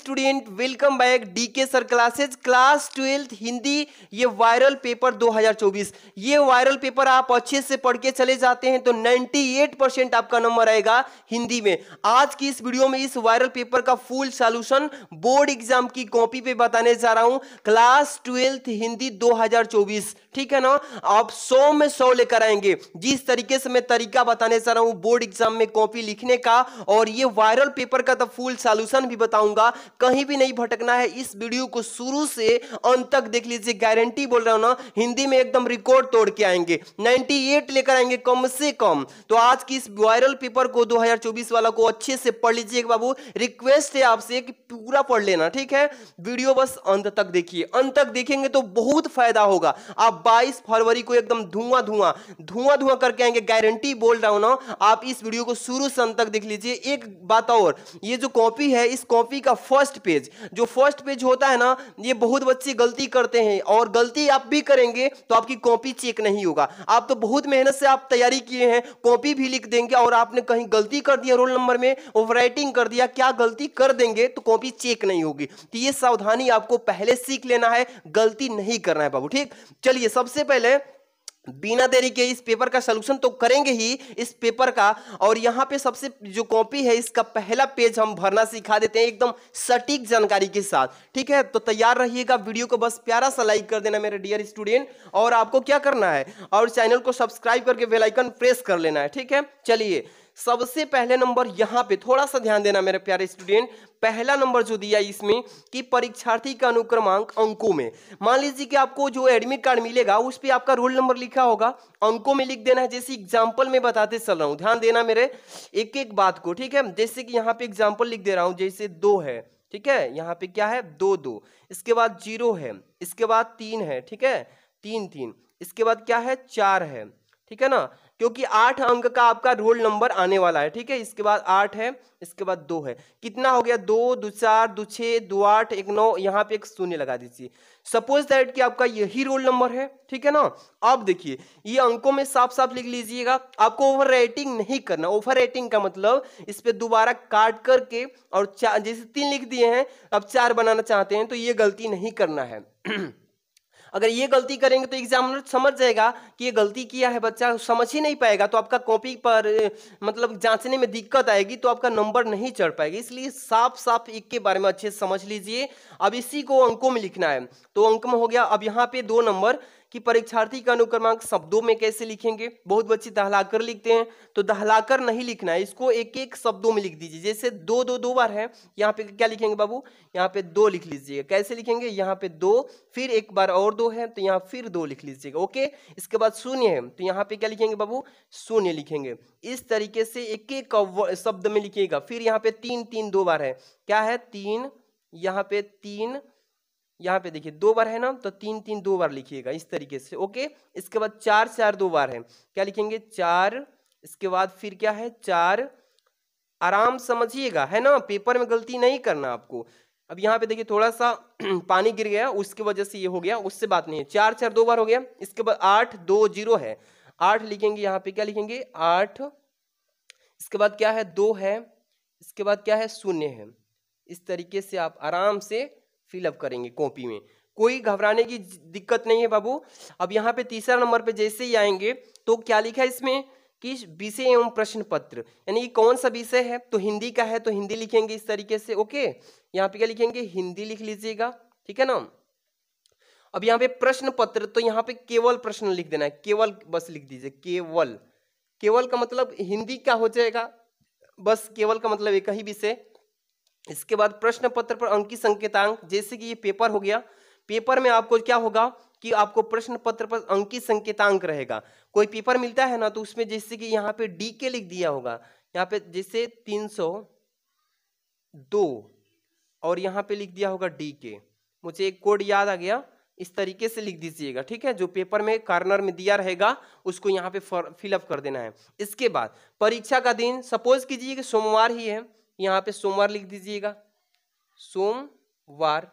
Student, welcome back DK sir classes class 12 Hindi. ये viral paper 2024, ये viral paper आप अच्छे से पढ़ के चले जाते हैं तो 98% आपका नंबर आएगा हिंदी में। आज की इस वीडियो में इस वायरल पेपर का फुल सॉल्यूशन बोर्ड एग्जाम की कॉपी पे बताने जा रहा हूं। क्लास 12 हिंदी 2024, ठीक है ना। आप 100 में 100 लेकर आएंगे। जिस तरीके से मैं तरीका बताने जा रहा हूं बोर्ड एग्जाम में कॉपी लिखने का, और ये वायरल पेपर का तो फुल सॉल्यूशन भी बताऊंगा। कहीं भी नहीं भटकना है, इस वीडियो को शुरू से अंत तक देख लीजिए। गारंटी बोल रहा हूं ना, हिंदी में एकदम रिकॉर्ड तोड़ के आएंगे, 98 लेकर आएंगे कम से कम। तो आज की इस वायरल पेपर को 2024 वाला को अच्छे से पढ़ लीजिए बाबू। रिक्वेस्ट है आपसे कि पूरा पढ़ लेना, ठीक है। वीडियो बस अंत तक देखिए, अंत तक देखेंगे तो बहुत फायदा होगा। आप 22 फरवरी को एकदम धुआं धुआं धुआं धुआं करके आएंगे, गारंटी बोल रहा हूं ना। आप इस वीडियो को शुरू से अंत तक देख लीजिए। एक बात और, ये जो कॉपी है, इस कॉपी का फर्स्ट पेज, जो फर्स्ट पेज होता है ना, ये बहुत बच्चे गलती करते हैं, और गलती आप भी करेंगे तो आपकी कॉपी चेक नहीं होगा। आप तो बहुत मेहनत से आप तैयारी किए हैं, कॉपी भी लिख देंगे, और आपने कहीं गलती कर दिया, रोल नंबर में ओवर राइटिंग कर दिया, क्या गलती कर देंगे तो कॉपी चेक नहीं होगी। तो ये सावधानी आपको पहले सीख लेना है, गलती नहीं करना है बाबू, ठीक। चलिए सबसे पहले बिना देरी के इस पेपर का सलूशन तो करेंगे ही इस पेपर का। और यहां पे सबसे जो कॉपी है, इसका पहला पेज हम भरना सिखा देते हैं एकदम सटीक जानकारी के साथ, ठीक है। तो तैयार रहिएगा, वीडियो को बस प्यारा सा लाइक कर देना मेरे डियर स्टूडेंट, और आपको क्या करना है, और चैनल को सब्सक्राइब करके बेल आइकन प्रेस कर लेना है, ठीक है। चलिए सबसे पहले नंबर यहां पे थोड़ा सा ध्यान देना मेरे प्यारे स्टूडेंट। पहला नंबर जो दिया इसमें कि परीक्षार्थी का अनुक्रमांक अंकों में। मान लीजिए कि आपको जो एडमिट कार्ड मिलेगा उस पे आपका रोल नंबर लिखा होगा, अंकों में लिख देना है। जैसे एग्जांपल में बताते चल रहा हूं, ध्यान देना मेरे एक एक बात को, ठीक है। जैसे कि यहाँ पे एग्जांपल लिख दे रहा हूं, जैसे 2 है, ठीक है। यहाँ पे क्या है, 2 2, इसके बाद 0 है, इसके बाद 3 है, ठीक है, 3 3, इसके बाद क्या है, 4 है, ठीक है ना, क्योंकि 8 अंक का आपका रोल नंबर आने वाला है, ठीक है। इसके बाद 8 है, इसके बाद 2 है, कितना हो गया, 2 2 4 2 6 2 8 1 9, यहाँ पे एक शून्य लगा दीजिए। सपोज दैट कि आपका यही रोल नंबर है, ठीक है ना। अब देखिए ये अंकों में साफ साफ लिख लीजिएगा, आपको ओवर राइटिंग नहीं करना। ओवर राइटिंग का मतलब इस पे दोबारा काट करके, और जैसे 3 लिख दिए हैं, अब 4 बनाना चाहते हैं, तो ये गलती नहीं करना है। अगर ये गलती करेंगे तो एग्जामिनर समझ जाएगा कि ये गलती किया है, बच्चा समझ ही नहीं पाएगा, तो आपका कॉपी पर मतलब जांचने में दिक्कत आएगी, तो आपका नंबर नहीं चढ़ पाएगा। इसलिए साफ साफ एक के बारे में अच्छे से समझ लीजिए। अब इसी को अंकों में लिखना है, तो अंक में हो गया। अब यहाँ पे 2 नंबर कि परीक्षार्थी का अनुक्रमांक शब्दों में कैसे लिखेंगे। बहुत बच्चे दहलाकर लिखते हैं, तो दहलाकर नहीं लिखना है, इसको एक एक शब्दों में लिख दीजिए। जैसे 2 2 2 बार है, यहाँ पे क्या लिखेंगे बाबू, यहाँ पे 2 लिख लीजिएगा। कैसे लिखेंगे, यहाँ पे 2, फिर एक बार और 2 है तो यहाँ फिर 2 लिख लीजिएगा, ओके। इसके बाद 0 है, तो यहाँ पे क्या लिखेंगे बाबू, 0 लिखेंगे। इस तरीके से एक एक शब्द में लिखिएगा। फिर यहाँ पे 3 3 2 बार है, क्या है, 3, यहाँ पे 3, यहाँ पे देखिए 2 बार है ना, तो 3 3 2 बार लिखिएगा इस तरीके से, ओके। इसके बाद 4 4 2 बार है, क्या लिखेंगे, 4, इसके बाद फिर क्या है, 4। आराम समझिएगा, है ना, पेपर में गलती नहीं करना आपको। अब यहाँ पे देखिए थोड़ा सा पानी गिर गया, उसकी वजह से ये हो गया, उससे बात नहीं है। 4 4 2 बार हो गया। इसके बाद 8 2 0 है, 8 लिखेंगे, यहाँ पे क्या लिखेंगे, 8। इसके बाद क्या है, 2 है, इसके बाद क्या है, 0 है। इस तरीके से आप आराम से फिलअप करेंगे कॉपी में, कोई घबराने की दिक्कत नहीं है बाबू। अब यहाँ पे तीसरा नंबर पे जैसे ही आएंगे तो क्या लिखा है इसमें कि विषय एवं प्रश्न पत्र, यानी कि कौन सा विषय है, तो हिंदी का है तो हिंदी लिखेंगे इस तरीके से, ओके। यहाँ पे क्या लिखेंगे, हिंदी लिख लीजिएगा, ठीक है ना। अब यहाँ पे प्रश्न पत्र, तो यहाँ पे केवल प्रश्न लिख देना है, केवल बस लिख दीजिए, केवल। केवल का मतलब हिंदी का हो जाएगा, बस केवल का मतलब एक ही विषय। इसके बाद प्रश्न पत्र पर अंकी संकेतांक, जैसे कि ये पेपर हो गया, पेपर में आपको क्या होगा कि आपको प्रश्न पत्र पर अंकी संकेतांक रहेगा। कोई पेपर मिलता है ना, तो उसमें जैसे कि यहाँ पे डी के लिख दिया होगा, यहाँ पे जैसे 302, और यहाँ पे लिख दिया होगा डी के, मुझे एक कोड याद आ गया, इस तरीके से लिख दीजिएगा, ठीक है। जो पेपर में कॉर्नर में दिया रहेगा उसको यहाँ पे फिलअप कर देना है। इसके बाद परीक्षा का दिन, सपोज कीजिए कि सोमवार ही है, यहाँ पे सोमवार लिख दीजिएगा, सोमवार।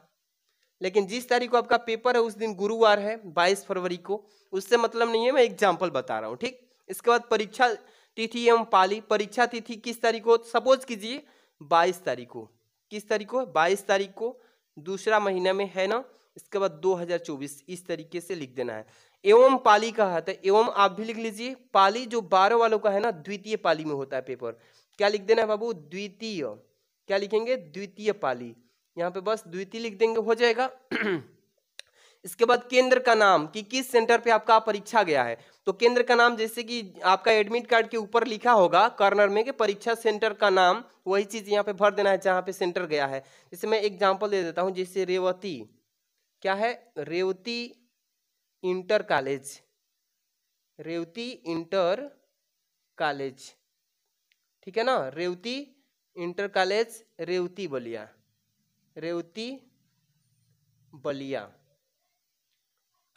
लेकिन जिस तारीख को आपका पेपर है उस दिन गुरुवार है, 22 फरवरी को, उससे मतलब नहीं है, मैं एग्जाम्पल बता रहा हूँ, ठीक। इसके बाद परीक्षा तिथि एवं पाली, परीक्षा तिथि किस तारीख को, सपोज कीजिए 22 तारीख को, किस तारीख को, 22 तारीख को, दूसरा महीना में है ना, इसके बाद 2024 इस तरीके से लिख देना है। एवं पाली का है, एवं आप भी लिख लीजिए। पाली जो 12 वालों का है ना, द्वितीय पाली में होता है पेपर, क्या लिख देना है बाबू, द्वितीय, क्या लिखेंगे, द्वितीय पाली, यहाँ पे बस द्वितीय लिख देंगे, हो जाएगा। इसके बाद केंद्र का नाम कि किस सेंटर पे आपका परीक्षा गया है, तो केंद्र का नाम जैसे कि आपका एडमिट कार्ड के ऊपर लिखा होगा कॉर्नर में कि परीक्षा सेंटर का नाम, वही चीज यहाँ पे भर देना है जहाँ पे सेंटर गया है। जैसे मैं एग्जांपल दे देता हूँ, जैसे रेवती, क्या है, Revati inter college, Revati inter college, ठीक है ना, रेवती इंटर कॉलेज, रेवती बलिया, रेवती बलिया,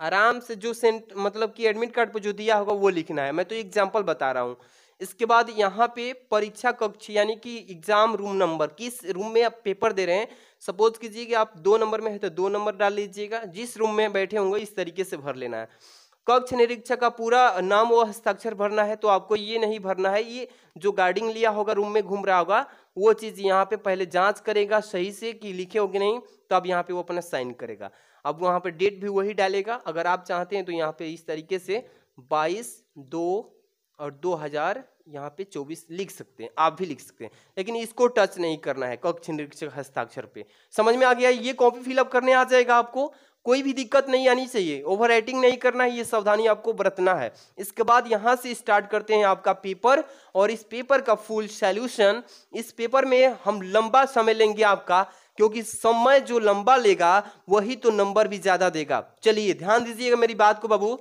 आराम से जो सेंट मतलब कि एडमिट कार्ड पर जो दिया होगा वो लिखना है, मैं तो एग्जांपल बता रहा हूँ। इसके बाद यहाँ पे परीक्षा कक्ष यानी कि एग्जाम रूम नंबर, किस रूम में आप पेपर दे रहे हैं, सपोज कीजिए कि आप 2 नंबर में है तो 2 नंबर डाल लीजिएगा, जिस रूम में बैठे होंगे इस तरीके से भर लेना है। कक्ष निरीक्षक का पूरा नाम व हस्ताक्षर भरना है, तो आपको ये नहीं भरना है, ये जो गार्डिंग लिया होगा रूम में घूम रहा होगा वो चीज़ यहाँ पे पहले जांच करेगा सही से कि लिखे हो कि नहीं, तो अब यहाँ पे वो अपना साइन करेगा। अब वहाँ पे डेट भी वही डालेगा, अगर आप चाहते हैं तो यहाँ पे इस तरीके से 22/2 और 2000 यहाँ पे 24 लिख सकते हैं, आप भी लिख सकते हैं, लेकिन इसको टच नहीं करना है कक्ष निरीक्षक हस्ताक्षर पे। समझ में आ गया, ये कॉपी फिलअप करने आ जाएगा आपको, कोई भी दिक्कत नहीं आनी चाहिए, ओवर राइटिंग नहीं करना है, ये सावधानी आपको बरतना है। इसके बाद यहाँ से स्टार्ट करते हैं आपका पेपर, और इस पेपर का फुल सॉल्यूशन, इस पेपर में हम लंबा समय लेंगे आपका, क्योंकि समय जो लंबा लेगा वही तो नंबर भी ज्यादा देगा। चलिए ध्यान दीजिएगा मेरी बात को बाबू।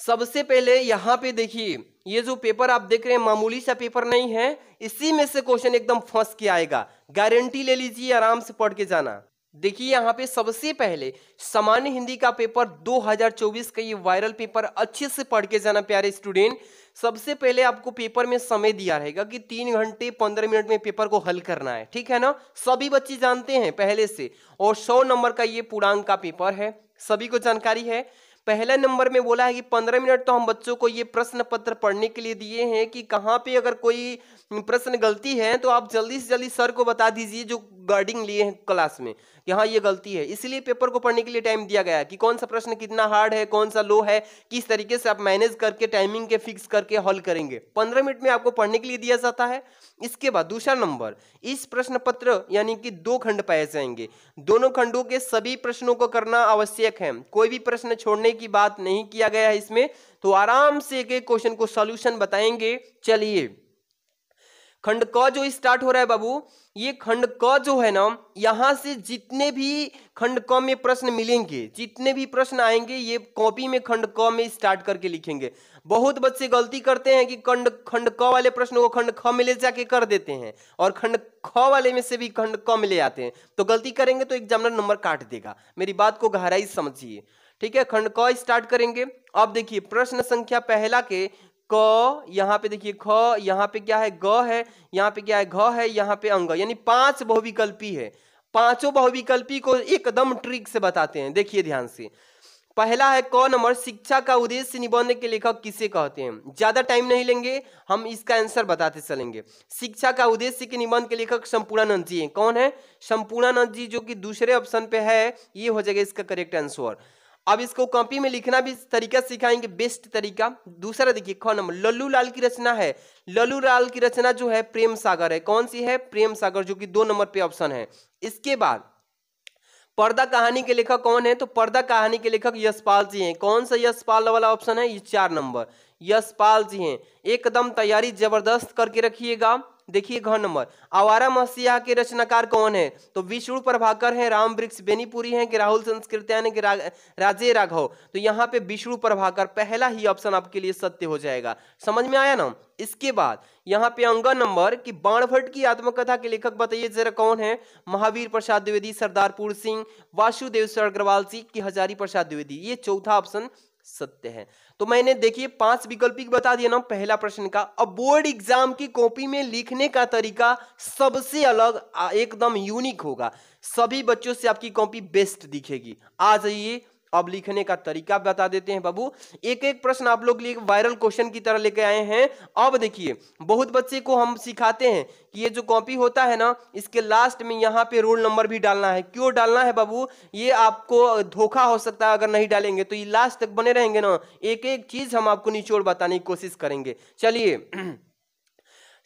सबसे पहले यहाँ पे देखिए, ये जो पेपर आप देख रहे हैं मामूली सा पेपर नहीं है, इसी में से क्वेश्चन एकदम फंस के आएगा, गारंटी ले लीजिए, आराम से पढ़ के जाना। देखिए यहाँ पे सबसे पहले सामान्य हिंदी का पेपर 2024 का ये वायरल पेपर अच्छे से पढ़ के जाना प्यारे स्टूडेंट। सबसे पहले आपको पेपर में समय दिया रहेगा कि 3 घंटे 15 मिनट में पेपर को हल करना है, ठीक है ना, सभी बच्चे जानते हैं पहले से, और 100 नंबर का ये पूर्णांक का पेपर है, सभी को जानकारी है। पहले नंबर में बोला है कि 15 मिनट तो हम बच्चों को ये प्रश्न पत्र पढ़ने के लिए दिए हैं कि कहाँ पे अगर कोई प्रश्न गलती है तो आप जल्दी से जल्दी सर को बता दीजिए जो गार्डिंग लिए हैं क्लास में कि हाँ ये गलती है। इसलिए पेपर को पढ़ने के लिए टाइम दिया गया है कि कौन सा प्रश्न कितना हार्ड है, कौन सा लो है, किस तरीके से आप मैनेज करके टाइमिंग के फिक्स करके हल करेंगे। 15 मिनट में आपको पढ़ने के लिए दिया जाता है। इसके बाद दूसरा नंबर, इस प्रश्न पत्र यानी कि 2 खंड पाए जाएंगे, दोनों खंडों के सभी प्रश्नों को करना आवश्यक है, कोई भी प्रश्न छोड़ने की बात नहीं किया गया है इसमें, तो आराम से एक एक क्वेश्चन को सॉल्यूशन बताएंगे। चलिए खंड क जो स्टार्ट हो रहा है बाबू, ये खंड क जो है ना, यहां से जितने भी खंड क में प्रश्न मिलेंगे, जितने भी प्रश्न आएंगे ये कॉपी में खंड क में स्टार्ट करके लिखेंगे। बहुत बच्चे गलती करते हैं कि खंड क वाले प्रश्न को खंड ख में ले जाके कर देते हैं और खंड ख वाले में से भी खंड क में ले आते हैं, तो गलती करेंगे तो एग्जामिनर नंबर काट देगा। मेरी बात को गहराई समझिए, ठीक है। खंड क स्टार्ट करेंगे। अब देखिए प्रश्न संख्या पहला के क, यहाँ पे देखिए ख, यहाँ पे क्या है ग है, यहाँ पे क्या है घ है, यहाँ पे अंग, यानी 5 बहुविकल्पी है। पांचों बहुविकल्पी को एकदम ट्रिक से बताते हैं, देखिए ध्यान से। पहला है क नंबर, शिक्षा का उद्देश्य निबंध के लेखक किसे कहते हैं। ज्यादा टाइम नहीं लेंगे, हम इसका आंसर बताते चलेंगे। शिक्षा का उद्देश्य के निबंध के लेखक संपूर्णानंद जी हैं। कौन है? संपूर्णानंद जी, जो कि दूसरे ऑप्शन पे है, ये हो जाएगा इसका करेक्ट आंसर। अब इसको कॉपी में लिखना भी तरीका सिखाएंगे, बेस्ट तरीका। दूसरा देखिए ख नंबर, लल्लू लाल की रचना है। लल्लू लाल की रचना जो है प्रेम सागर है। कौन सी है? प्रेम सागर, जो कि 2 नंबर पे ऑप्शन है। इसके बाद पर्दा कहानी के लेखक कौन है? तो पर्दा कहानी के लेखक यशपाल जी हैं। कौन सा यशपाल वाला ऑप्शन है? ये 4 नंबर यशपाल जी हैं। एकदम तैयारी जबरदस्त करके रखिएगा। देखिए घ नंबर, आवारा मसीहा के रचनाकार कौन है? तो विष्णु प्रभाकर हैं, राम वृक्ष बेनीपुरी हैं कि राहुल संस्कृत्यायन हैं कि राजे राघव। तो यहाँ पे विष्णु प्रभाकर, पहला ही ऑप्शन आपके लिए सत्य हो जाएगा। समझ में आया ना? इसके बाद यहाँ पे अंग नंबर कि बाणभट्ट की आत्मकथा के लेखक बताइए जरा कौन है? महावीर प्रसाद द्विवेदी, सरदारपुर सिंह, वासुदेव अग्रवाल जी की हजारी प्रसाद द्विवेदी। ये चौथा ऑप्शन सत्य है। तो मैंने देखिए 5 विकल्प बता दिया ना पहला प्रश्न का। अब बोर्ड एग्जाम की कॉपी में लिखने का तरीका सबसे अलग, एकदम यूनिक होगा। सभी बच्चों से आपकी कॉपी बेस्ट दिखेगी। आ जाइए अब लिखने का तरीका बता देते हैं बाबू। एक एक प्रश्न आप लोग के लिए वायरल क्वेश्चन की तरह लेके आए हैं। अब देखिए, बहुत बच्चे को हम सिखाते हैं कि ये जो कॉपी होता है ना, इसके लास्ट में यहाँ पे रोल नंबर भी डालना है। क्यों डालना है बाबू? ये आपको धोखा हो सकता है अगर नहीं डालेंगे तो। ये लास्ट तक बने रहेंगे ना, एक एक चीज हम आपको निचोड़ बताने की कोशिश करेंगे। चलिए,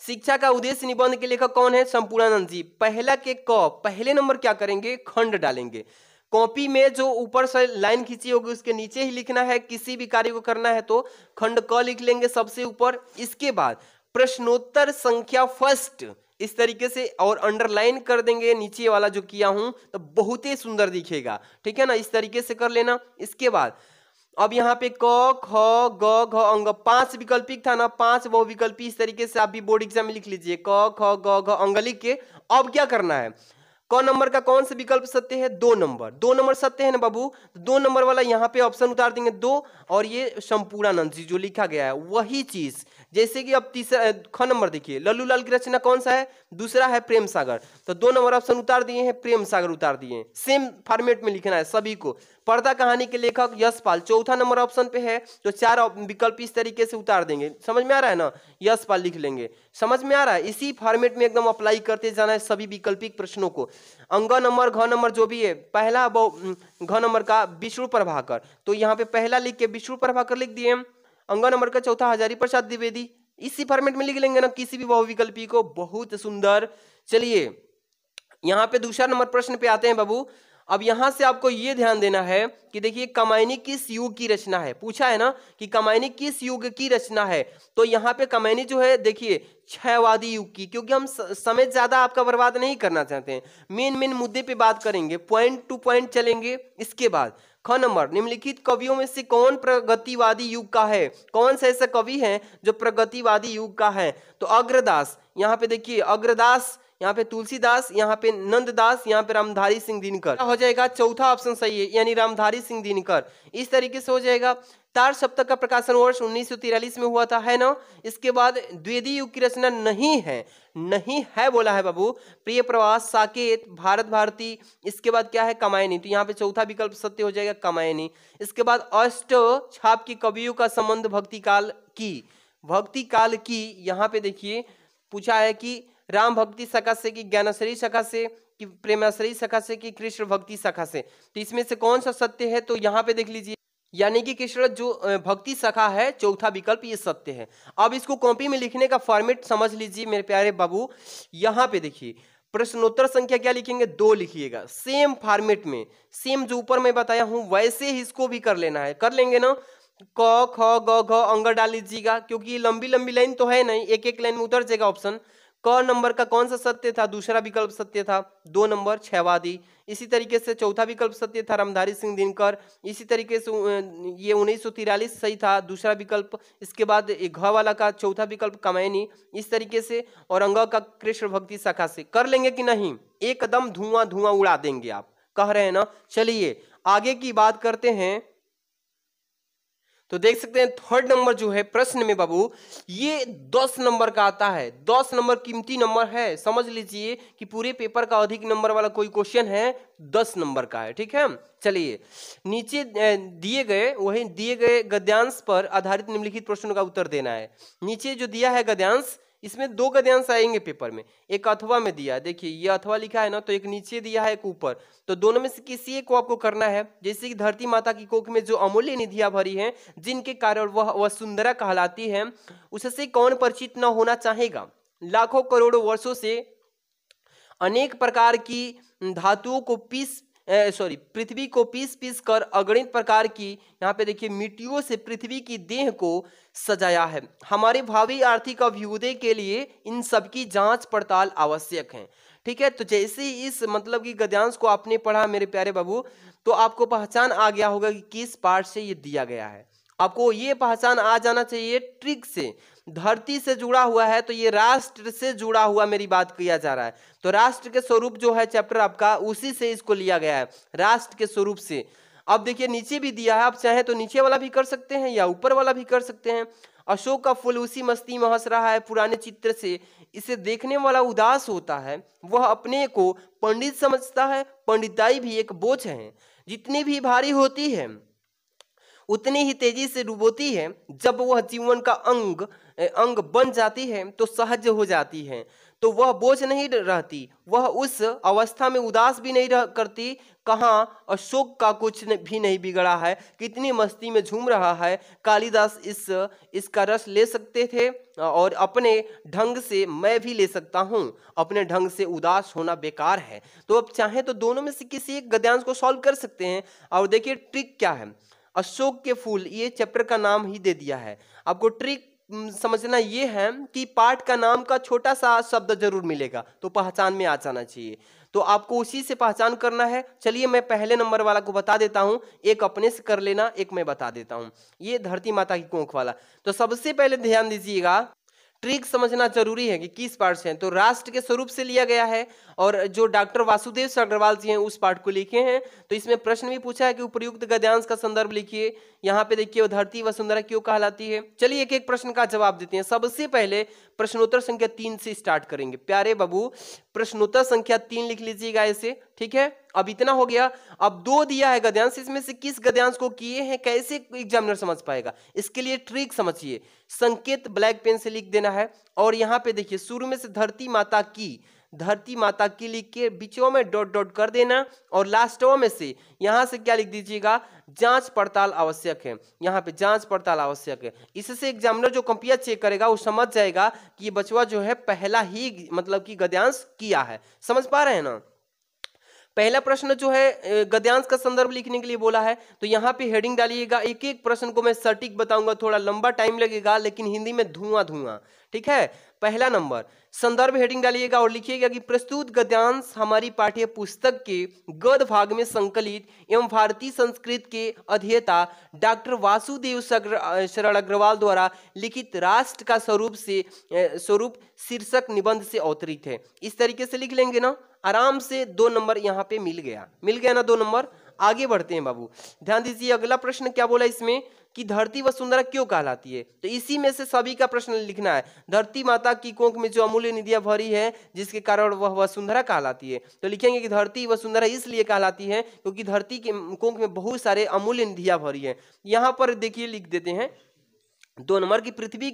शिक्षा का उद्देश्य निबंध के लेखक कौन है? संपूर्णानंद जी। पहला के क, पहले नंबर क्या करेंगे? खंड डालेंगे। कॉपी में जो ऊपर से लाइन खींची होगी उसके नीचे ही लिखना है। किसी भी कार्य को करना है तो खंड क लिख लेंगे सबसे ऊपर। इसके बाद प्रश्नोत्तर संख्या फर्स्ट इस तरीके से और अंडरलाइन कर देंगे नीचे वाला जो किया हूं, तो बहुत ही सुंदर दिखेगा। ठीक है ना, इस तरीके से कर लेना। इसके बाद अब यहाँ पे क ख ग घ अंग 5 विकल्पिक था ना, 5 बहुविकल्पी। इस तरीके से आप भी बोर्ड एग्जाम में लिख लीजिए, क ख ग घ अंग लिख के। अब क्या करना है? क नंबर का कौन सा विकल्प सत्य है? 2 नंबर। 2 नंबर सत्य है ना बाबू, 2 नंबर वाला यहाँ पे ऑप्शन उतार देंगे 2। और ये संपूर्णानंद जी जो लिखा गया है वही चीज। जैसे कि अब तीसरा ख नंबर देखिए, लल्लू लाल की रचना कौन सा है? दूसरा है प्रेम सागर। तो 2 नंबर ऑप्शन उतार दिए हैं, प्रेम सागर उतार दिए हैं। सेम फॉर्मेट में लिखना है सभी को। पर्दा कहानी के लेखक यशपाल चौथा नंबर ऑप्शन पे है, तो 4 विकल्प इस तरीके से उतार देंगे। समझ में आ रहा है ना? यशपाल लिख लेंगे। समझ में आ रहा है? इसी फॉर्मेट में एकदम अप्लाई करते जाना है सभी विकल्पिक प्रश्नों को। अंग नंबर घ नंबर जो भी है, पहला घ नंबर का विष्णु प्रभाकर, तो यहाँ पे पहला लिख के विष्णु प्रभाकर लिख दिए। अंग नंबर का चौथा हजारी प्रसाद द्विवेदी। इसी फॉर्मेट में लिख लेंगे ना किसी भी बहुविकल्पी को। बहुत सुंदर। चलिए, यहाँ पे दूसरा नंबर प्रश्न पे आते हैं बाबू। अब यहां से आपको ये ध्यान देना है कि देखिए, कमायनी किस युग की रचना है? पूछा है ना कि कमायनी किस युग की रचना है। तो यहाँ पे कमायनी जो है देखिए क्षयवादी युग की, क्योंकि हम समय ज्यादा आपका बर्बाद नहीं करना चाहते हैं। मेन मुद्दे पे बात करेंगे, पॉइंट टू पॉइंट चलेंगे। इसके बाद ख नंबर, निम्नलिखित कवियों में से कौन प्रगतिवादी युग का है? कौन सा ऐसा कवि है जो प्रगतिवादी युग का है? तो अग्रदास। यहाँ पे देखिए अग्रदास, यहाँ पे तुलसीदास, यहाँ पे नंददास, यहाँ पे रामधारी सिंह दिनकर हो जाएगा। चौथा ऑप्शन सही है, यानी रामधारी सिंह दिनकर। इस तरीके से हो जाएगा। तार सप्तक का प्रकाशन वर्ष 1943 में हुआ था, है ना। इसके बाद द्विवेदी युग की रचना नहीं है, नहीं है बोला है बाबू। प्रिय प्रवास, साकेत, भारत भारती। इसके बाद क्या है? कमायनी। तो यहाँ पे चौथा विकल्प सत्य हो जाएगा, कमायनी। इसके बाद अष्ट छाप की कवियों का संबंध भक्ति काल की। यहाँ पे देखिए पूछा है कि राम भक्ति शाखा से, कि ज्ञानश्री शाखा से, कि प्रेमाश्री शाखा से, कि कृष्ण भक्ति शाखा से। तो इसमें से कौन सा सत्य है? तो यहाँ पे देख लीजिए, यानी कि कृष्ण जो भक्ति शाखा है, चौथा विकल्प ये सत्य है। अब इसको कॉपी में लिखने का फॉर्मेट समझ लीजिए मेरे प्यारे बाबू। यहाँ पे देखिए प्रश्नोत्तर संख्या क्या लिखेंगे? 2 लिखिएगा। सेम फॉर्मेट में, सेम जो ऊपर मैं बताया हूं वैसे ही इसको भी कर लेना है। कर लेंगे ना। क ख ग घ अंग डाल लीजिएगा, क्योंकि लंबी लंबी लाइन तो है नहीं, एक एक लाइन में उतर जाएगा ऑप्शन। क नंबर का कौन सा सत्य था? दूसरा विकल्प सत्य था। 2 नंबर क्षयवादी। इसी तरीके से चौथा विकल्प सत्य था, रामधारी सिंह दिनकर। इसी तरीके से ये 1943 सही था, दूसरा विकल्प। इसके बाद घ वाला का चौथा विकल्प कमायनी। इस तरीके से, और अंग का कृष्ण भक्ति शाखा से। कर लेंगे कि नहीं? एकदम धुआं धुआं उड़ा देंगे आप, कह रहे हैं ना। चलिए आगे की बात करते हैं। तो देख सकते हैं थर्ड नंबर जो है प्रश्न में बाबू, ये 10 नंबर का आता है। 10 नंबर कीमती नंबर है। समझ लीजिए कि पूरे पेपर का अधिक नंबर वाला कोई क्वेश्चन है 10 नंबर का है। ठीक है, चलिए नीचे दिए गए गद्यांश पर आधारित निम्नलिखित प्रश्नों का उत्तर देना है। नीचे जो दिया है गद्यांश, इसमें 2 गद्यांश आएंगे पेपर में। एक अथवा में दिया, देखिए ये अथवा लिखा है ना, तो एक नीचे दिया है एक ऊपर। तो दोनों में से किसी एक को आपको करना है। जैसे कि धरती माता की कोख में जो अमूल्य निधियां भरी हैं, जिनके कारण वह वसुंधरा कहलाती है, उससे कौन परिचित न होना चाहेगा? लाखों करोड़ों वर्षों से अनेक प्रकार की धातुओं को पृथ्वी को पीस कर अगणित प्रकार की, यहाँ पे देखिए मिट्टियों से पृथ्वी की देह को सजाया है। हमारे भावी आर्थिक अभ्युदय के लिए इन सब की जांच पड़ताल आवश्यक है। ठीक है, तो जैसे ही इस मतलब कि गद्यांश को आपने पढ़ा मेरे प्यारे बाबू, तो आपको पहचान आ गया होगा कि किस पार्ट से ये दिया गया है। आपको ये पहचान आ जाना चाहिए ट्रिक से। धरती से जुड़ा हुआ है तो ये राष्ट्र से जुड़ा हुआ मेरी बात किया जा रहा है। तो राष्ट्र के स्वरूप जो है चैप्टर आपका, उसी से इसको लिया गया है, राष्ट्र के स्वरूप से। अब देखिए नीचे भी दिया है, आप चाहे तो नीचे वाला भी कर सकते हैं या ऊपर वाला भी कर सकते हैं। अशोक का फूल उसी मस्ती में हंस रहा है पुराने चित्र से, इसे देखने वाला उदास होता है, वह अपने को पंडित समझता है, पंडिताई भी एक बोझ है। जितनी भी भारी होती है उतनी ही तेजी से डुबोती है। जब वह जीवन का अंग बन जाती है तो सहज हो जाती है, तो वह बोझ नहीं रहती। वह उस अवस्था में उदास भी नहीं करती। कहाँ अशोक का कुछ भी नहीं बिगड़ा है, कितनी मस्ती में झूम रहा है। कालिदास इसका रस ले सकते थे और अपने ढंग से मैं भी ले सकता हूँ। अपने ढंग से उदास होना बेकार है। तो अब चाहे तो दोनों में से किसी एक गद्यांश को सॉल्व कर सकते हैं। और देखिए ट्रिक क्या है, अशोक के फूल, ये चैप्टर का नाम ही दे दिया है। आपको ट्रिक समझना ये है कि पाठ का नाम का छोटा सा शब्द जरूर मिलेगा तो पहचान में आ जाना चाहिए, तो आपको उसी से पहचान करना है। चलिए मैं पहले नंबर वाला को बता देता हूं, एक अपने से कर लेना, एक मैं बता देता हूं। ये धरती माता की कोख वाला। तो सबसे पहले ध्यान दीजिएगा, ट्रिक समझना जरूरी है कि किस पार्ट से है। तो राष्ट्र के स्वरूप से लिया गया है और जो डॉक्टर वासुदेव अग्रवाल जी हैं उस पार्ट को लिखे हैं। तो इसमें प्रश्न भी पूछा है कि उपयुक्त गद्यांश का संदर्भ लिखिए। यहाँ पे देखिए वो धरती वसुंधरा क्यों कहलाती है। चलिए एक एक प्रश्न का जवाब देते हैं। सबसे पहले प्रश्नोत्तर संख्या 3 से स्टार्ट करेंगे। प्यारे बाबू प्रश्नोत्तर संख्या 3 लिख लीजिएगा ऐसे, ठीक है। अब इतना हो गया। अब 2 दिया है गद्यांश, इसमें से किस गद्यांश को किए हैं कैसे एग्जामिनर समझ पाएगा, इसके लिए ट्रिक समझिए। संकेत ब्लैक पेन से लिख देना है और यहाँ पे देखिए शुरू में से धरती माता की लिख के बीचों में डॉट डॉट कर देना और लास्टों में से यहाँ से क्या लिख दीजिएगा, जांच पड़ताल आवश्यक है। यहाँ पे जांच पड़ताल आवश्यक है। इससे एग्जामिनर जो कंपिया चेक करेगा वो समझ जाएगा कि ये बचवा जो है पहला ही मतलब कि गद्यांश किया है। समझ पा रहे हैं ना। पहला प्रश्न जो है गद्यांश का संदर्भ लिखने के लिए बोला है, तो यहाँ पे हेडिंग डालिएगा। एक एक प्रश्न को मैं सटीक बताऊंगा, थोड़ा लंबा टाइम लगेगा लेकिन हिंदी में धुआं धुआं, ठीक है। पहला नंबर संदर्भ हेडिंग डालिएगा और लिखिएगा कि प्रस्तुत गद्यांश हमारी पाठ्य पुस्तक के गद्य भाग में संकलित एवं भारतीय संस्कृत के अध्येता डॉक्टर वासुदेव शरण अग्रवाल द्वारा लिखित राष्ट्र का स्वरूप शीर्षक निबंध से अवतरित है। इस तरीके से लिख लेंगे ना, आराम से 2 नंबर यहाँ पे मिल गया ना 2 नंबर। आगे बढ़ते हैं बाबू, ध्यान दीजिए। अगला प्रश्न क्या बोला इसमें कि धरती वसुंधरा क्यों कहलाती है। तो इसी में से सभी का प्रश्न लिखना है। धरती माता की कोख में जो अमूल्य निधियां भरी है जिसके कारण वह वसुंधरा कहलाती है। तो लिखेंगे कि धरती वसुंधरा इसलिए कहलाती है क्योंकि धरती के कोख में बहुत सारे अमूल्य निधियां भरी है। यहाँ पर देखिए लिख देते हैं 2 नंबर की पृथ्वी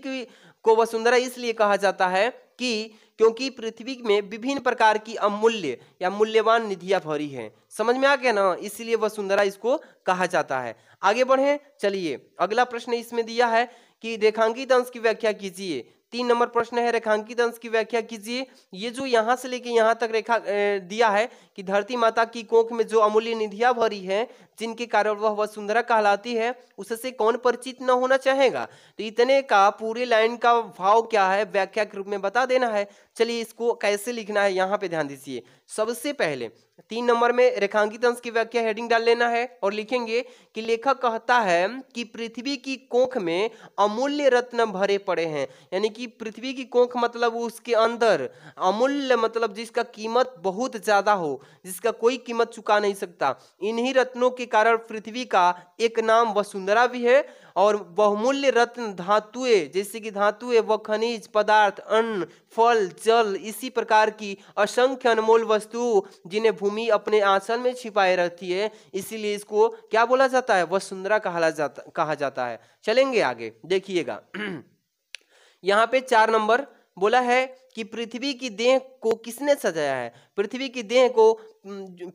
को वसुंधरा इसलिए कहा जाता है कि क्योंकि पृथ्वी में विभिन्न प्रकार की अमूल्य या मूल्यवान निधियां भरी हैं। समझ में आ गया ना, इसलिए वसुंधरा इसको कहा जाता है। आगे बढ़े, चलिए अगला प्रश्न इसमें दिया है कि रेखांकित अंश की व्याख्या कीजिए। 3 नंबर प्रश्न है, रेखांकित अंश की व्याख्या कीजिए। ये जो यहाँ से लेके यहाँ तक रेखा दिया है कि धरती माता की कोख में जो अमूल्य निधियां भरी हैं जिनके कारण वह वसुंधरा कहलाती है, उससे कौन परिचित न होना चाहेगा। तो इतने का पूरे लाइन का भाव क्या है व्याख्या के रूप में बता देना है। चलिए इसको कैसे लिखना है यहाँ पे ध्यान दीजिए। सबसे पहले 3 नंबर में रेखांकित अंश की व्याख्या हेडिंग डाल लेना है और लिखेंगे कि लेखक कहता है कि पृथ्वी की कोख में अमूल्य रत्न भरे पड़े हैं। यानी कि पृथ्वी की कोख मतलब उसके अंदर अमूल्य मतलब जिसका कीमत बहुत ज्यादा हो, जिसका कोई कीमत चुका नहीं सकता। इन्हीं रत्नों के कारण पृथ्वी का एक नाम वसुंधरा भी है। और बहुमूल्य रत्न धातुएं, जैसे कि धातुएं व खनिज पदार्थ, अन्न, फल, जल, इसी प्रकार की असंख्य अनमोल वस्तु जिन्हें भूमि अपने आंचल में छिपाए रहती है, इसीलिए इसको क्या बोला जाता है, वसुंधरा कहा जाता है। चलेंगे आगे देखिएगा। यहाँ पे 4 नंबर बोला है कि पृथ्वी की देह को किसने सजाया है। पृथ्वी की देह को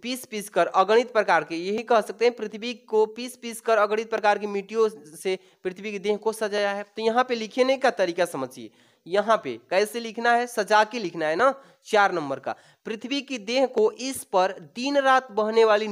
पीस पीस कर अगणित प्रकार के, यही कह सकते हैं, पृथ्वी को पीस पीस कर अगणित प्रकार की मिट्टियों से पृथ्वी की देह को सजाया है। तो यहाँ पे लिखने का तरीका समझिए। यहाँ पे कैसे लिखना है, सजा के लिखना है ना। 4 नंबर का, पृथ्वी की देह को इस पर दिन रात बहने वाली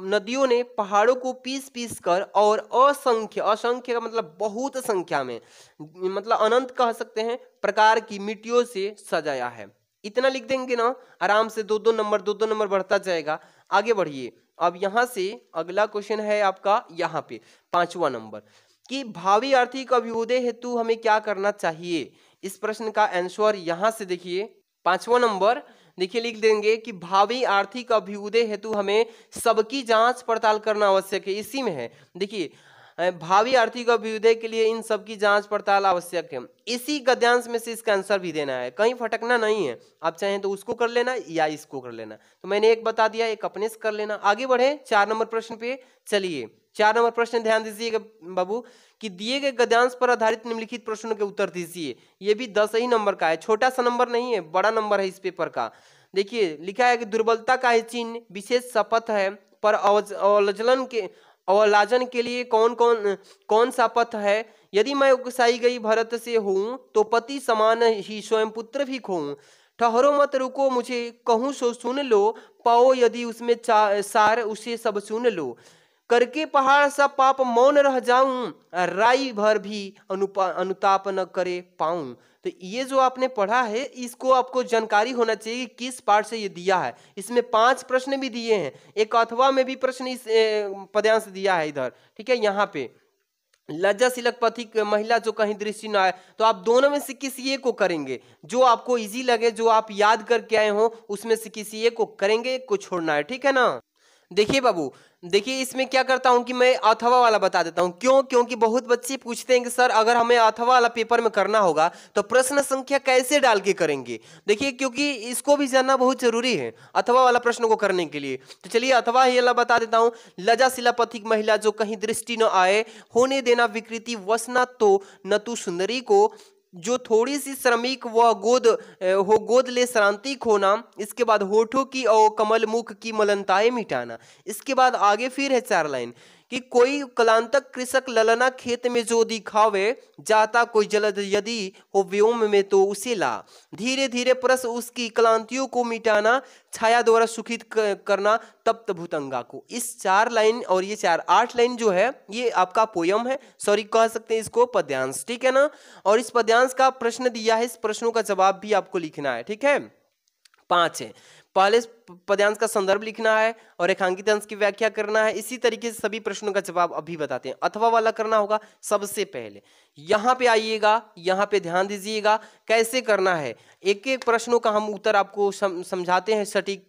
नदियों ने पहाड़ों को पीस पीस कर और असंख्य का मतलब बहुत संख्या में, मतलब अनंत कह सकते हैं, प्रकार की मिट्टियों से सजाया है। इतना लिख देंगे ना, आराम से 2-2 नंबर बढ़ता जाएगा। आगे बढ़िए। अब यहां से अगला क्वेश्चन है आपका यहाँ पे 5वां नंबर कि भावी आर्थिक अभ्युदय हेतु हमें क्या करना चाहिए। इस प्रश्न का आंसर यहां से देखिए 5वां नंबर देखिए लिख देंगे कि भावी आर्थिक अभ्युदय हेतु हमें सबकी जांच पड़ताल करना आवश्यक है। इसी में है देखिए भावी आर्थिक अभ्युदय के लिए इन सब की जांच पड़ताल आवश्यक है। इसी गद्यांश में से इसका आंसर भी देना है, कहीं भटकना नहीं है। आप चाहें तो उसको कर लेना या इसको कर लेना। तो मैंने एक बता दिया, एक अपने से कर लेना। आगे बढ़े 4 नंबर प्रश्न पे। चलिए 4 नंबर प्रश्न ध्यान दीजिएगा बाबू कि दिए गए गद्यांश पर आधारित निम्नलिखित प्रश्नों के उत्तर दीजिए। ये भी 10 ही नंबर का है, छोटा सा नंबर नहीं है, बड़ा नंबर है इस पेपर का। देखिए लिखा है कि दुर्बलता का ही चिन्ह विशेष शपथ है, पर अवलाजन के लिए कौन सा पथ है। यदि मैं उकसाई गई भरत से हूँ तो पति समान ही स्वयं पुत्र भी खोऊं। ठहरो मत रुको मुझे कहूँ सो सुन लो, पाओ यदि उसमें सार उसे सब सुन लो। करके पहाड़ सा पाप मौन रह जाऊं, राई भर भी अनुताप न करे पाऊं। तो ये जो आपने पढ़ा है इसको आपको जानकारी होना चाहिए कि किस पार्ट से ये दिया है। इसमें 5 प्रश्न भी दिए हैं, एक अथवा में भी प्रश्न इस पद्यांश दिया है इधर, ठीक है। यहाँ पे लज्जाशीलक पथिक महिला जो कहीं दृष्टि न आए, तो आप दोनों में से किसी एक को करेंगे, जो आपको इजी लगे, जो आप याद करके आए हो उसमें से किसी एक को करेंगे, एक को छोड़ना है, ठीक है ना। देखिए बाबू, देखिए इसमें क्या करता हूं कि मैं अथवा वाला बता देता हूं। क्यों? क्योंकि बहुत बच्चे पूछते हैं कि सर अगर हमें अथवा वाला पेपर में करना होगा तो प्रश्न संख्या कैसे डाल के करेंगे। देखिए क्योंकि इसको भी जानना बहुत जरूरी है अथवा वाला प्रश्न को करने के लिए। तो चलिए अथवा ही वाला बता देता हूं। लज्जाशीला पथिक महिला जो कहीं दृष्टि न आए, होने देना विकृति वसना तो न तू सुंदरी को, जो थोड़ी सी श्रमिक वह गोद ले श्रांति खोना। इसके बाद होठों की और कमल मुख की मलनताएं मिटाना। इसके बाद आगे फिर है 4 लाइन कि कोई कलांतक कृषक ललना खेत में जो दिखावे, जाता कोई जलद यदि हो व्योम में तो उसे ला। धीरे धीरे परस उसकी क्लांतियों को मिटाना, छाया द्वारा सुखित करना तप्त भूतंगा को। इस 4 लाइन और ये 8 लाइन जो है ये आपका पोयम है, सॉरी कह सकते हैं इसको पद्यांश, ठीक है ना। और इस पद्यांश का प्रश्न दिया है, इस प्रश्नों का जवाब भी आपको लिखना है, ठीक है। 5 है। पहले पद्यांश का संदर्भ लिखना है और रेखांकित अंश की व्याख्या करना है। इसी तरीके से सभी प्रश्नों का जवाब अभी बताते हैं। अथवा वाला करना होगा सबसे पहले। यहाँ पे आइएगा, यहाँ पे ध्यान दीजिएगा कैसे करना है। एक एक प्रश्नों का हम उत्तर आपको समझाते हैं सटीक।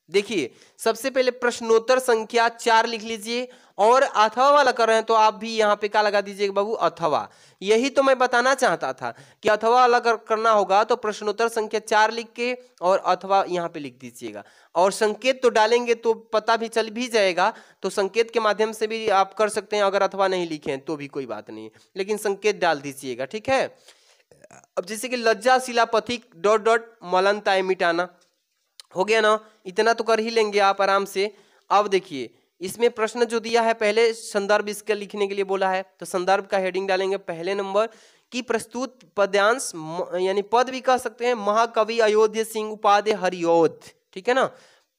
देखिए सबसे पहले प्रश्नोत्तर संख्या 4 लिख लीजिए, और अथवा वाला कर रहे हैं तो आप भी यहाँ पे क्या लगा दीजिएगा बाबू, अथवा। यही तो मैं बताना चाहता था कि अथवा वाला करना होगा तो प्रश्नोत्तर संख्या 4 लिख के और अथवा यहाँ पे लिख दीजिएगा। और संकेत तो डालेंगे तो पता भी चल भी जाएगा, तो संकेत के माध्यम से भी आप कर सकते हैं। अगर अथवा नहीं लिखे हैं तो भी कोई बात नहीं, लेकिन संकेत डाल दीजिएगा, ठीक है। अब जैसे कि लज्जाशीला पथिक ... मलनताएं मिटाना हो गया ना, इतना तो कर ही लेंगे आप आराम से। अब देखिए इसमें प्रश्न जो दिया है, पहले संदर्भ इसके लिखने के लिए बोला है, तो संदर्भ का हेडिंग डालेंगे पहले नंबर की प्रस्तुत पद्यांश, यानी पद भी कह सकते हैं, महाकवि अयोध्या सिंह उपाध्याय हरिऔध, ठीक है ना।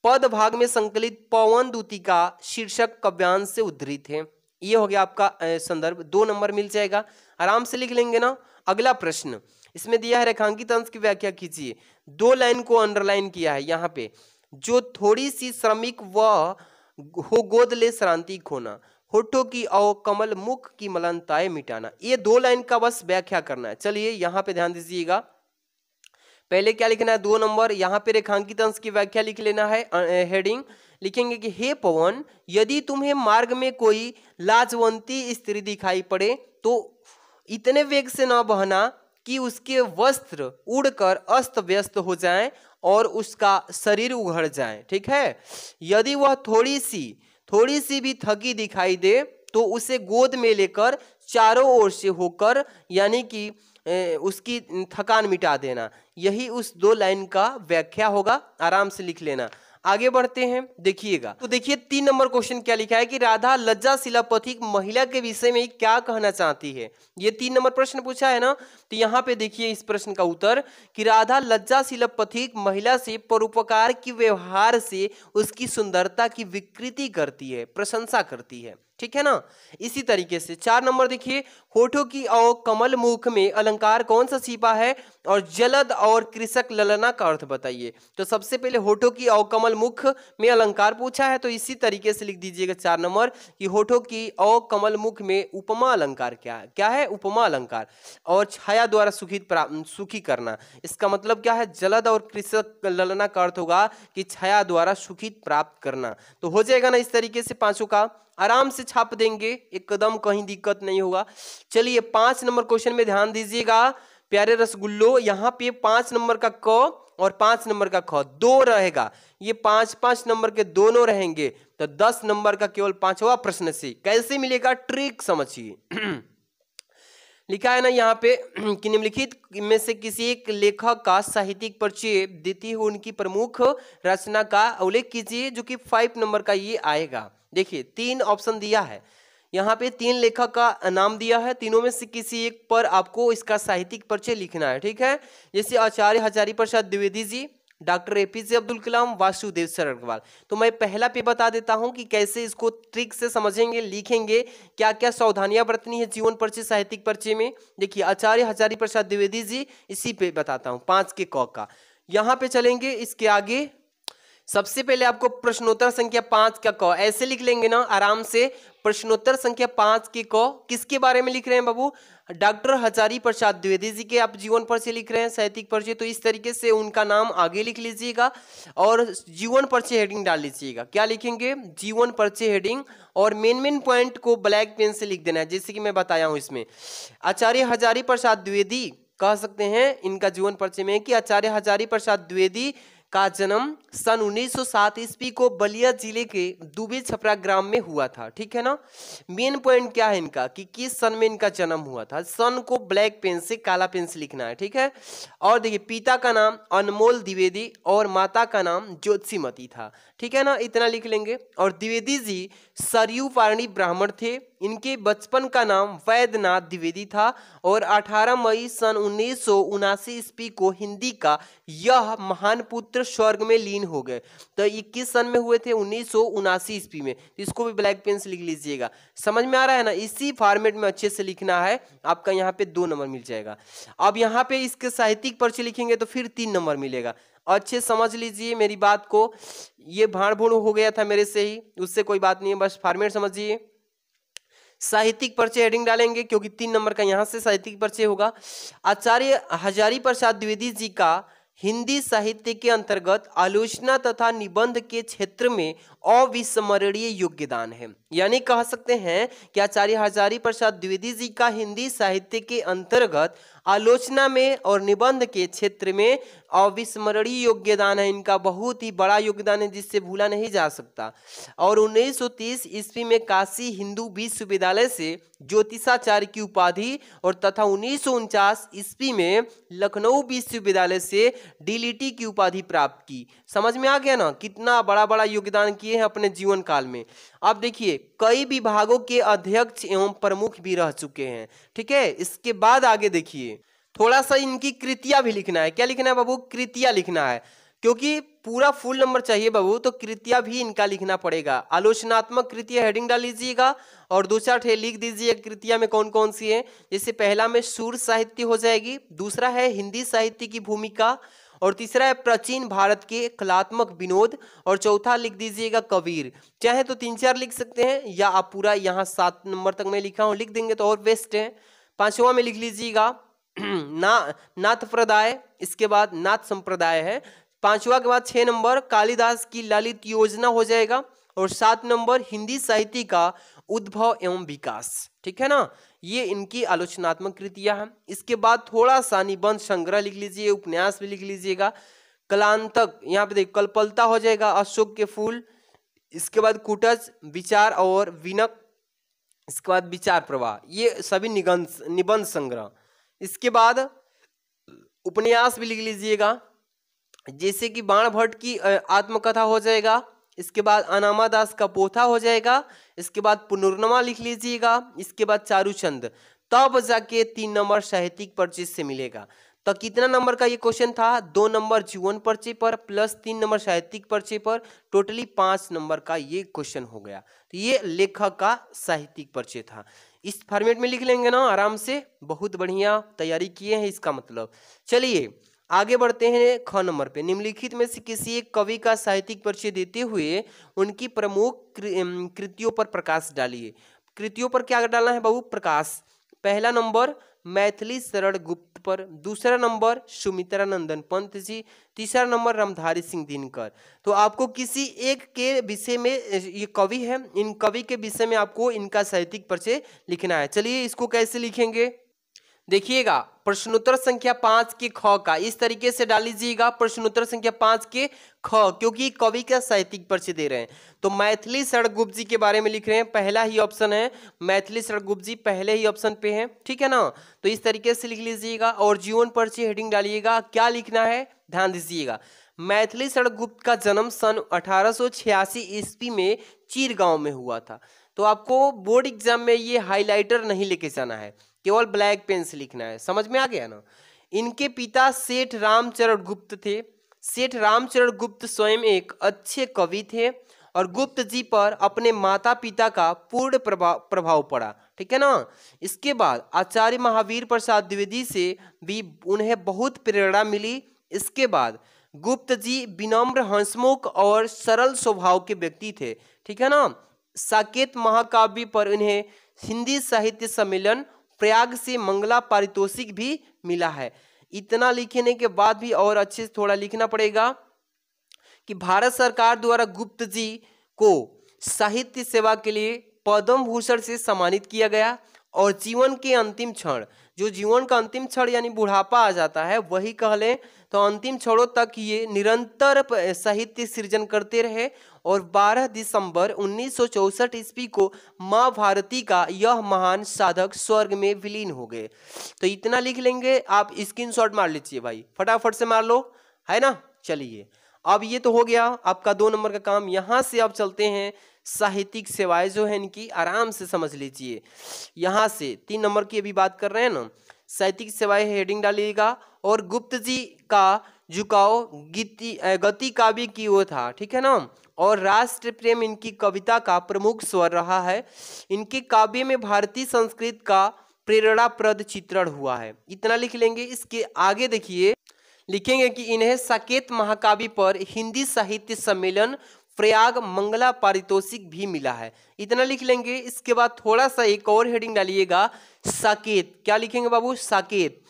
पद भाग में संकलित पवन दूती का शीर्षक काव्यांश से उद्धृत है। ये हो गया आपका संदर्भ, 2 नंबर मिल जाएगा, आराम से लिख लेंगे ना। अगला प्रश्न इसमें दिया है रेखांकित अंश की व्याख्या कीजिए। 2 लाइन को अंडरलाइन किया है यहाँ पे, जो थोड़ी सी श्रमिक वह हो गोद ले श्रांति खोना, होठों की और कमल मुख की मलनताएं मिटाना। ये 2 लाइन का बस व्याख्या करना है। चलिए यहाँ पे ध्यान दीजिएगा, पहले क्या लिखना है 2 नंबर, यहाँ पे रेखांकित अंश की व्याख्या लिख लेना है। हेडिंग लिखेंगे कि हे पवन, यदि तुम्हें मार्ग में कोई लाजवंती स्त्री दिखाई पड़े तो इतने वेग से न बहना कि उसके वस्त्र उड़कर अस्त व्यस्त हो जाएं और उसका शरीर उघड़ जाए, ठीक है। यदि वह थोड़ी सी भी थकी दिखाई दे तो उसे गोद में लेकर चारों ओर से होकर, यानी कि उसकी थकान मिटा देना। यही उस 2 लाइन का व्याख्या होगा, आराम से लिख लेना। आगे बढ़ते हैं, देखिएगा तो देखिए 3 नंबर क्वेश्चन क्या लिखा है कि राधा लज्जाशीला पथिक महिला के विषय में क्या कहना चाहती है। ये 3 नंबर प्रश्न पूछा है ना, तो यहाँ पे देखिए इस प्रश्न का उत्तर कि राधा लज्जाशीला पथिक महिला से परोपकार की व्यवहार से उसकी सुंदरता की विकृति करती है, प्रशंसा करती है, ठीक है ना। इसी तरीके से 4 नंबर देखिए, होठों की और कमल मुख में अलंकार कौन सा छिपा है, और जलद और कृषक ललना का अर्थ बताइए। तो सबसे पहले होठों की और कमल मुख में अलंकार पूछा है, तो इसी तरीके से लिख दीजिएगा 4 नंबर कि होठों की और कमल मुख में उपमा अलंकार क्या है उपमा अलंकार। और छाया द्वारा सुखी करना, इसका मतलब क्या है, जलद और कृषक ललना का अर्थ होगा कि छाया द्वारा सुखी प्राप्त करना। तो हो जाएगा ना इस तरीके से 5 का। आराम से छाप देंगे, एकदम कहीं दिक्कत नहीं होगा। चलिए 5 नंबर क्वेश्चन में ध्यान दीजिएगा प्यारे रसगुल्लो, यहाँ पे 5 नंबर का क और 5 नंबर का ख दो रहेगा, ये 5-5 नंबर के दोनों रहेंगे, तो 10 नंबर का केवल 5वां प्रश्न से कैसे मिलेगा, ट्रिक समझिए। लिखा है ना यहाँ पे कि निम्नलिखित में से किसी एक लेखक का साहित्यिक परिचय देती हुई उनकी प्रमुख रचना का उल्लेख कीजिए, जो कि 5 नंबर का ये आएगा। देखिए 3 ऑप्शन दिया है यहाँ पे, 3 लेखक का नाम दिया है, तीनों में से किसी एक पर आपको इसका साहित्यिक परिचय लिखना है, ठीक है। जैसे आचार्य हजारी प्रसाद द्विवेदी जी, डॉक्टर एपीजे अब्दुल कलाम, वासुदेव सरल अग्रवाल। तो मैं पहला पे बता देता हूं कि कैसे इसको ट्रिक से समझेंगे, लिखेंगे, क्या क्या सावधानियां बरतनी है जीवन परिचय साहित्यिक परिचय में। देखिए आचार्य हजारी प्रसाद द्विवेदी जी, इसी पे बताता हूं 5 के क का। यहां पे चलेंगे, इसके आगे सबसे पहले आपको प्रश्नोत्तर संख्या 5 का क ऐसे लिख लेंगे ना आराम से। प्रश्नोत्तर संख्या 5 के क किसके बारे में लिख रहे हैं बाबू, डॉक्टर हजारी प्रसाद द्विवेदी जी के आप जीवन परिचय लिख रहे हैं, साहित्यिक परिचय, तो इस तरीके से उनका नाम आगे लिख लीजिएगा और जीवन परिचय हेडिंग डाल लीजिएगा। क्या लिखेंगे, जीवन परिचय हेडिंग, और मेन पॉइंट को ब्लैक पेन से लिख देना है, जैसे कि मैं बताया हूं इसमें। आचार्य हजारी प्रसाद द्विवेदी कह सकते हैं इनका जीवन परिचय में कि आचार्य हजारी प्रसाद द्विवेदी का जन्म सन 1907 ईस्वी को बलिया जिले के दुबे छपरा ग्राम में हुआ था, ठीक है ना। मेन पॉइंट क्या है इनका कि किस सन में इनका जन्म हुआ था, सन को ब्लैक पेन से काला पेन से लिखना है, ठीक है। और देखिए पिता का नाम अनमोल द्विवेदी और माता का नाम ज्योतिषीमती था, ठीक है ना, इतना लिख लेंगे। और द्विवेदी जी सरयू पारणी ब्राह्मण थे, इनके बचपन का नाम वैद्यनाथ द्विवेदी था और 18 मई सन 1979 ईस्वी को हिंदी का यह महान पुत्र स्वर्ग में लीन हो गए। तो 21 सन में हुए थे, 1979 ईस्वी में, तो इसको भी ब्लैक पेन से लिख लीजिएगा। समझ में आ रहा है ना, इसी फॉर्मेट में अच्छे से लिखना है, आपका यहाँ पे 2 नंबर मिल जाएगा। अब यहाँ पे इसके साहित्यिक परिचय लिखेंगे तो फिर 3 नंबर मिलेगा। अच्छे समझ लीजिए मेरी बात को, ये भाड़ भूड़ हो गया था मेरे से ही, उससे कोई बात नहीं है, बस फॉर्मेट समझिए। साहित्यिक परिचय हेडिंग डालेंगे क्योंकि 3 नंबर का यहां से साहित्यिक परिचय होगा। आचार्य हजारी प्रसाद द्विवेदी जी का हिंदी साहित्य के अंतर्गत आलोचना तथा निबंध के क्षेत्र में अविस्मरणीय योगदान है। यानी कह सकते हैं कि आचार्य हजारी प्रसाद द्विवेदी जी का हिंदी साहित्य के अंतर्गत आलोचना में और निबंध के क्षेत्र में अविस्मरणीय योगदान है, इनका बहुत ही बड़ा योगदान है जिससे भूला नहीं जा सकता। और 1930 ईस्वी में काशी हिंदू विश्वविद्यालय से ज्योतिषाचार्य की उपाधि और तथा 1949 ईस्वी में लखनऊ विश्वविद्यालय से डीलिटी की उपाधि प्राप्त की। समझ में आ गया ना, कितना बड़ा बड़ा योगदान किए हैं अपने जीवन काल में। अब देखिए कई विभागों के अध्यक्ष एवं प्रमुख भी रह चुके हैं, ठीक है। इसके बाद आगे देखिए थोड़ा सा इनकी कृतियां भी लिखना है। क्या लिखना है बाबू, कृतियां लिखना है, क्योंकि पूरा फुल नंबर चाहिए बाबू, तो कृतियां भी इनका लिखना पड़ेगा। आलोचनात्मक कृतियां हेडिंग डाल लीजिएगा और 2-4 ठे लिख दीजिए कृतियां में कौन कौन सी है। जैसे पहला में सूर साहित्य हो जाएगी, दूसरा है हिंदी साहित्य की भूमिका, और तीसरा है प्राचीन भारत के कलात्मक विनोद, और चौथा लिख दीजिएगा कबीर। चाहे तो 3-4 लिख सकते हैं, या आप पूरा यहाँ 7 नंबर तक मैं लिखा हूँ लिख देंगे तो और बेस्ट है। 5वां में लिख लीजिएगा नाथ प्रदाय, इसके बाद नाथ संप्रदाय है। 5वां के बाद 6 नंबर कालिदास की ललित योजना हो जाएगा, और 7 नंबर हिंदी साहित्य का उद्भव एवं विकास, ठीक है ना। ये इनकी आलोचनात्मक कृतियां हैं। इसके बाद थोड़ा सा निबंध संग्रह लिख लीजिए, उपन्यास भी लिख लीजिएगा। कलांतक, यहाँ पे देखिए कल्पलता हो जाएगा, अशोक के फूल, इसके बाद कुटज, विचार और विनक, इसके बाद विचार प्रवाह, ये सभी निबंध संग्रह। इसके बाद उपन्यास भी लिख लीजिएगा, जैसे कि बाण भट्ट की आत्मकथा हो जाएगा। इसके बाद अनामा दास का पोथा हो जाएगा। इसके बाद पुनर्नमा लिख लीजिएगा। इसके बाद चारूचंद, तब जाके 3 नंबर साहित्यिक परिचय से मिलेगा। तो कितना नंबर का ये क्वेश्चन था, 2 नंबर जीवन परिचय पर प्लस 3 नंबर साहित्यिक परिचय पर, टोटली 5 नंबर का ये क्वेश्चन हो गया। तो ये लेखक का साहित्यिक परिचय था। इस फॉर्मेट में लिख लेंगे ना आराम से, बहुत बढ़िया तैयारी किए हैं इसका मतलब। चलिए आगे बढ़ते हैं ख नंबर पे। निम्नलिखित में से किसी एक कवि का साहित्यिक परिचय देते हुए उनकी प्रमुख कृतियों पर प्रकाश डालिए। कृतियों पर क्या डालना है बाबू, प्रकाश। पहला नंबर मैथिली शरण गुप्त पर, दूसरा नंबर सुमित्रा नंदन पंत जी, तीसरा नंबर रामधारी सिंह दिनकर। तो आपको किसी एक के विषय में, ये कवि है, इन कवि के विषय में आपको इनका साहित्यिक परिचय लिखना है। चलिए इसको कैसे लिखेंगे, देखिएगा प्रश्नोत्तर संख्या 5 के ख का इस तरीके से डाल लीजिएगा, प्रश्नोत्तर संख्या 5 के ख, क्योंकि कवि का साहित्यिक परिचय दे रहे हैं। तो मैथिली शरण गुप्त जी के बारे में लिख रहे हैं, पहला ही ऑप्शन है मैथिली शरण गुप्त जी, पहले ही ऑप्शन पे है, ठीक है ना। तो इस तरीके से लिख लीजिएगा और जीवन परिचय हेडिंग डालिएगा। क्या लिखना है ध्यान दीजिएगा, मैथिली शरण गुप्त का जन्म सन 1886 ईस्वी में चीरगांव में हुआ था। तो आपको बोर्ड एग्जाम में ये हाईलाइटर नहीं लेके जाना है, केवल ब्लैक पेन से लिखना है, समझ में आ गया ना। इनके पिता सेठ रामचरण गुप्त थे। सेठ रामचरण गुप्त स्वयं एक अच्छे कवि थे और गुप्त जी पर अपने माता पिता का पूर्ण प्रभाव पड़ा, ठीक है ना। इसके बाद आचार्य महावीर प्रसाद द्विवेदी से भी उन्हें बहुत प्रेरणा मिली। इसके बाद गुप्त जी विनम्र, हंसमुख और सरल स्वभाव के व्यक्ति थे, ठीक है ना। साकेत महाकाव्य पर उन्हें हिंदी साहित्य सम्मेलन प्रयाग से मंगला पारितोषिक भी मिला है। इतना लिखने के बाद भी और अच्छे से थोड़ा लिखना पड़ेगा कि भारत सरकार द्वारा गुप्त जी को साहित्य सेवा के लिए पद्म भूषण से सम्मानित किया गया और जीवन के अंतिम क्षण, जो जीवन का अंतिम क्षण यानी बुढ़ापा आ जाता है वही कह लें, तो अंतिम क्षणों तक ये निरंतर साहित्य सृजन करते रहे और 12 दिसंबर 1964 ईस्वी को माँ भारती का यह महान साधक स्वर्ग में विलीन हो गए। तो इतना लिख लेंगे, आप स्क्रीनशॉट मार लीजिए भाई, फटाफट से मार लो, है ना। चलिए अब ये तो हो गया आपका 2 नंबर का काम। यहाँ से अब चलते हैं साहित्यिक सेवाएं जो है इनकी, आराम से समझ लीजिए। यहाँ से 3 नंबर की अभी बात कर रहे हैं ना, साहित्यिक सेवाएं हेडिंग डालिएगा। और गुप्त जी का झुकाव गति काव्य की ओर था, ठीक है ना। और राष्ट्र प्रेम इनकी कविता का प्रमुख स्वर रहा है। इनके काव्य में भारतीय संस्कृति का प्रेरणाप्रद चित्रण हुआ है, इतना लिख लेंगे। इसके आगे देखिए लिखेंगे कि इन्हें साकेत महाकाव्य पर हिंदी साहित्य सम्मेलन प्रयाग मंगला पारितोषिक भी मिला है, इतना लिख लेंगे। इसके बाद थोड़ा सा एक और हेडिंग डालिएगा, साकेत। क्या लिखेंगे बाबू, साकेत।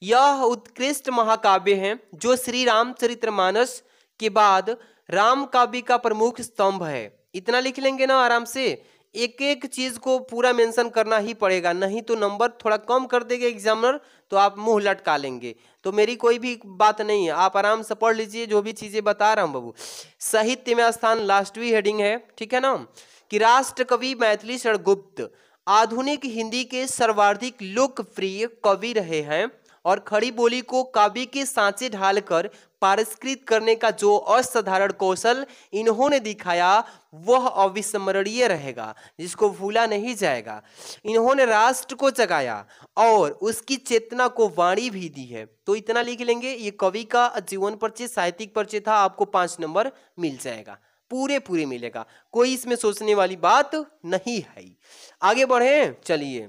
यह उत्कृष्ट महाकाव्य है जो श्री रामचरितमानस के बाद राम काव्य का प्रमुख स्तंभ है, इतना लिख लेंगे ना आराम से। एक एक चीज को पूरा मेंशन करना ही पड़ेगा, नहीं तो नंबर थोड़ा कम कर देगा एग्जामिनर, तो आप मुंह लटका लेंगे। तो मेरी कोई भी बात नहीं है, आप आराम से पढ़ लीजिए जो भी चीजें बता रहा हूं बाबू। साहित्य में स्थान लास्टवी हेडिंग है, ठीक है ना। कि राष्ट्र कवि मैथिली शरण गुप्त आधुनिक हिंदी के सर्वाधिक लोकप्रिय कवि रहे हैं और खड़ी बोली को काव्य के सांचे ढालकर पारिष्कृत करने का जो असाधारण कौशल इन्होंने दिखाया वह अविस्मरणीय रहेगा, जिसको भूला नहीं जाएगा। इन्होंने राष्ट्र को जगाया और उसकी चेतना को वाणी भी दी है, तो इतना लिख लेंगे। ये कवि का जीवन परिचय, साहित्यिक परिचय था, आपको 5 नंबर मिल जाएगा, पूरे मिलेगा, कोई इसमें सोचने वाली बात नहीं है। आगे बढ़े, चलिए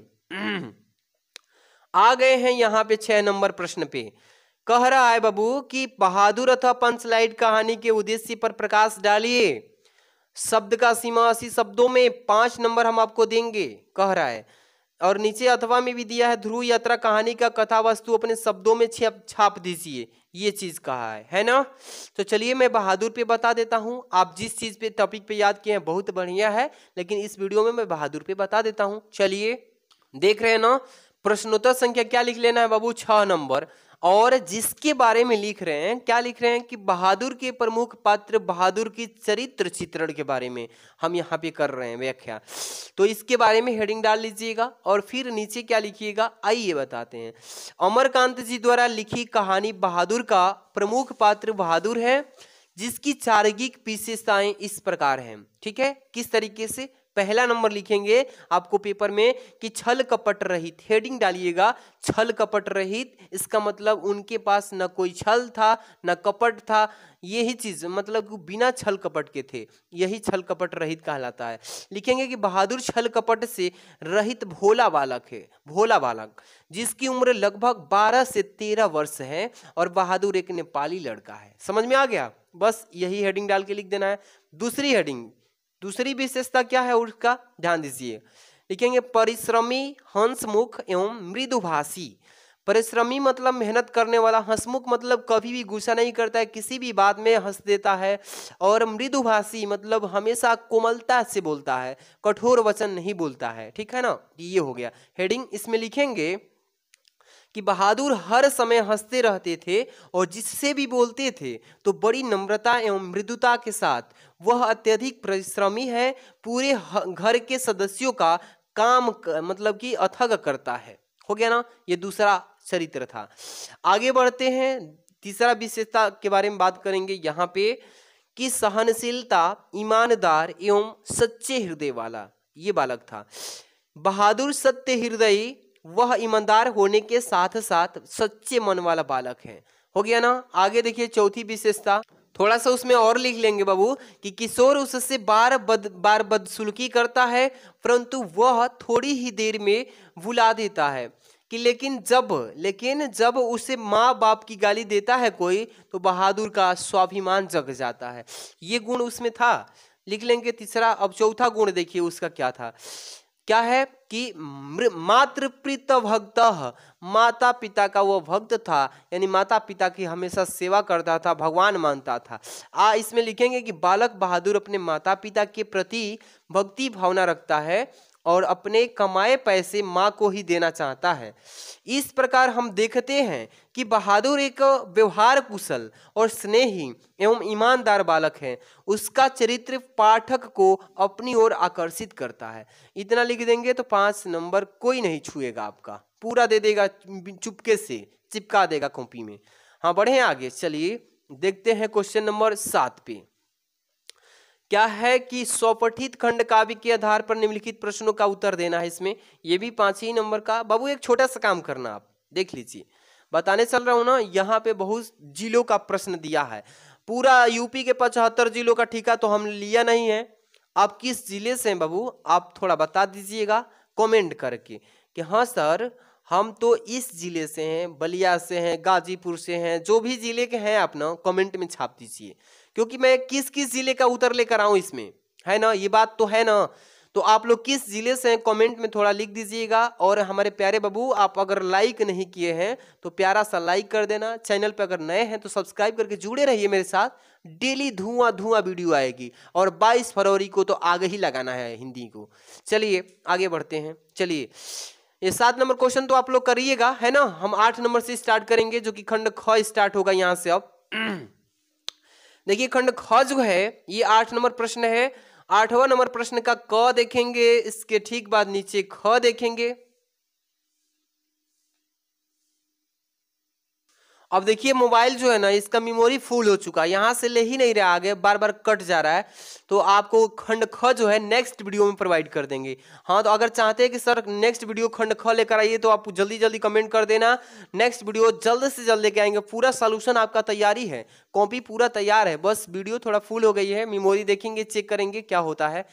आ गए हैं यहाँ पे 6 नंबर प्रश्न पे। कह रहा है बाबू कि बहादुर अथवा पंचलाइट कहानी के उद्देश्य पर प्रकाश डालिए। शब्द का सीमा 80 शब्दों में 5 नंबर हम आपको देंगे, कह रहा है। और नीचे अथवा में भी दिया है, ध्रुव यात्रा कहानी का कथा वस्तु अपने शब्दों में छाप दीजिए, ये चीज कहा है ना। तो चलिए मैं बहादुर पे बता देता हूं। आप जिस चीज पे टॉपिक पे याद किए हैं बहुत बढ़िया है, लेकिन इस वीडियो में मैं बहादुर पे बता देता हूं। चलिए देख रहे हैं ना, प्रश्नोत्तर संख्या क्या लिख लेना है बाबू, 6 नंबर। और जिसके बारे में लिख रहे हैं, क्या लिख रहे हैं कि बहादुर के प्रमुख पात्र बहादुर की चरित्र चित्रण के बारे में हम यहाँ पे कर रहे हैं व्याख्या, तो इसके बारे में हेडिंग डाल लीजिएगा। और फिर नीचे क्या लिखिएगा, आइए बताते हैं। अमरकांत जी द्वारा लिखी कहानी बहादुर का प्रमुख पात्र बहादुर है, जिसकी चारित्रिक विशेषताएं इस प्रकार हैं, ठीक है। किस तरीके से, पहला नंबर लिखेंगे आपको पेपर में कि छल कपट रहित, हेडिंग डालिएगा छल कपट रहित। इसका मतलब उनके पास न कोई छल था न कपट था, यही चीज मतलब बिना छल कपट के थे, यही छल कपट रहित कहलाता है। लिखेंगे कि बहादुर छल कपट से रहित भोला बालक है, भोला बालक जिसकी उम्र लगभग 12 से 13 वर्ष है और बहादुर एक नेपाली लड़का है। समझ में आ गया, बस यही हेडिंग डाल के लिख देना है। दूसरी हेडिंग, दूसरी विशेषता क्या है उसका ध्यान दीजिए। लिखेंगे परिश्रमी, हंसमुख एवं मृदुभाषी। परिश्रमी मतलब मेहनत करने वाला, हंसमुख मतलब कभी भी गुस्सा नहीं करता है, किसी भी बात में हंस देता है, और मृदुभाषी मतलब हमेशा कोमलता से बोलता है, कठोर वचन नहीं बोलता है। ठीक है ना, ये हो गया हेडिंग। इसमें लिखेंगे कि बहादुर हर समय हंसते रहते थे और जिससे भी बोलते थे तो बड़ी नम्रता एवं मृदुता के साथ। वह अत्यधिक परिश्रमी है, पूरे घर के सदस्यों का काम मतलब कि अथक करता है। हो गया ना, ये दूसरा चरित्र था। आगे बढ़ते हैं, तीसरा विशेषता के बारे में बात करेंगे यहाँ पे कि सहनशीलता, ईमानदार एवं सच्चे हृदय वाला ये बालक था। बहादुर सत्य हृदयी, वह ईमानदार होने के साथ साथ सच्चे मन वाला बालक है। हो गया ना। आगे देखिए चौथी विशेषता, थोड़ा सा उसमें और लिख लेंगे बाबू कि किशोर उससे बार बदसलूकी करता है, परंतु वह थोड़ी ही देर में भुला देता है कि लेकिन जब उसे माँ बाप की गाली देता है कोई, तो बहादुर का स्वाभिमान जग जाता है। ये गुण उसमें था, लिख लेंगे तीसरा। अब चौथा गुण देखिए उसका क्या था, क्या है कि मातृप्रीत भक्त, माता पिता का वो भक्त था, यानी माता पिता की हमेशा सेवा करता था, भगवान मानता था। इसमें लिखेंगे कि बालक बहादुर अपने माता पिता के प्रति भक्ति भावना रखता है और अपने कमाए पैसे माँ को ही देना चाहता है। इस प्रकार हम देखते हैं कि बहादुर एक व्यवहार कुशल और स्नेही एवं ईमानदार बालक है। उसका चरित्र पाठक को अपनी ओर आकर्षित करता है। इतना लिख देंगे तो 5 नंबर कोई नहीं छुएगा, आपका पूरा दे देगा, चुपके से चिपका देगा कॉपी में। हाँ बढ़े आगे, चलिए देखते हैं क्वेश्चन नंबर 7 पे क्या है कि स्वपठित खंड काव्य के आधार पर निम्नलिखित प्रश्नों का उत्तर देना है। इसमें ये भी 5 ही नंबर का। बाबू एक छोटा सा काम करना, आप देख लीजिए, बताने चल रहा हूं ना, यहाँ पे बहुत जिलों का प्रश्न दिया है। पूरा यूपी के 75 जिलों का ठीका तो हम लिया नहीं है। आप किस जिले से हैं बाबू, आप थोड़ा बता दीजिएगा कमेंट करके कि हाँ सर हम तो इस जिले से हैं, बलिया से हैं, गाजीपुर से हैं, जो भी जिले के हैं आप ना कमेंट में छाप दीजिए, क्योंकि मैं किस किस जिले का उत्तर लेकर आऊं इसमें, है ना, ये बात तो है ना। तो आप लोग किस जिले से हैं कमेंट में थोड़ा लिख दीजिएगा। और हमारे प्यारे बाबू, आप अगर लाइक नहीं किए हैं तो प्यारा सा लाइक कर देना। चैनल पे अगर नए हैं तो सब्सक्राइब करके जुड़े रहिए मेरे साथ, डेली धुआं वीडियो आएगी। और 22 फरवरी को तो आगे ही लगाना है हिंदी को। चलिए आगे बढ़ते हैं। चलिए ये 7 नंबर क्वेश्चन तो आप लोग करिएगा, है ना। हम 8 नंबर से स्टार्ट करेंगे जो कि खंड ख स्टार्ट होगा यहाँ से। अब देखिए खंड ख जो है ये 8 नंबर प्रश्न है। 8वां नंबर प्रश्न का क देखेंगे, इसके ठीक बाद नीचे ख देखेंगे। अब देखिए मोबाइल जो है ना इसका मेमोरी फुल हो चुका है, यहाँ से ले ही नहीं रहा, आगे बार बार कट जा रहा है। तो आपको खंड ख जो है नेक्स्ट वीडियो में प्रोवाइड कर देंगे। हाँ तो अगर चाहते हैं कि सर नेक्स्ट वीडियो खंड ख लेकर आइए तो आप जल्दी जल्दी कमेंट कर देना, नेक्स्ट वीडियो जल्द से जल्द लेके आएंगे। पूरा सॉल्यूशन आपका तैयारी है, कॉपी पूरा तैयार है, बस वीडियो थोड़ा फुल हो गई है। मेमोरी देखेंगे, चेक करेंगे क्या होता है,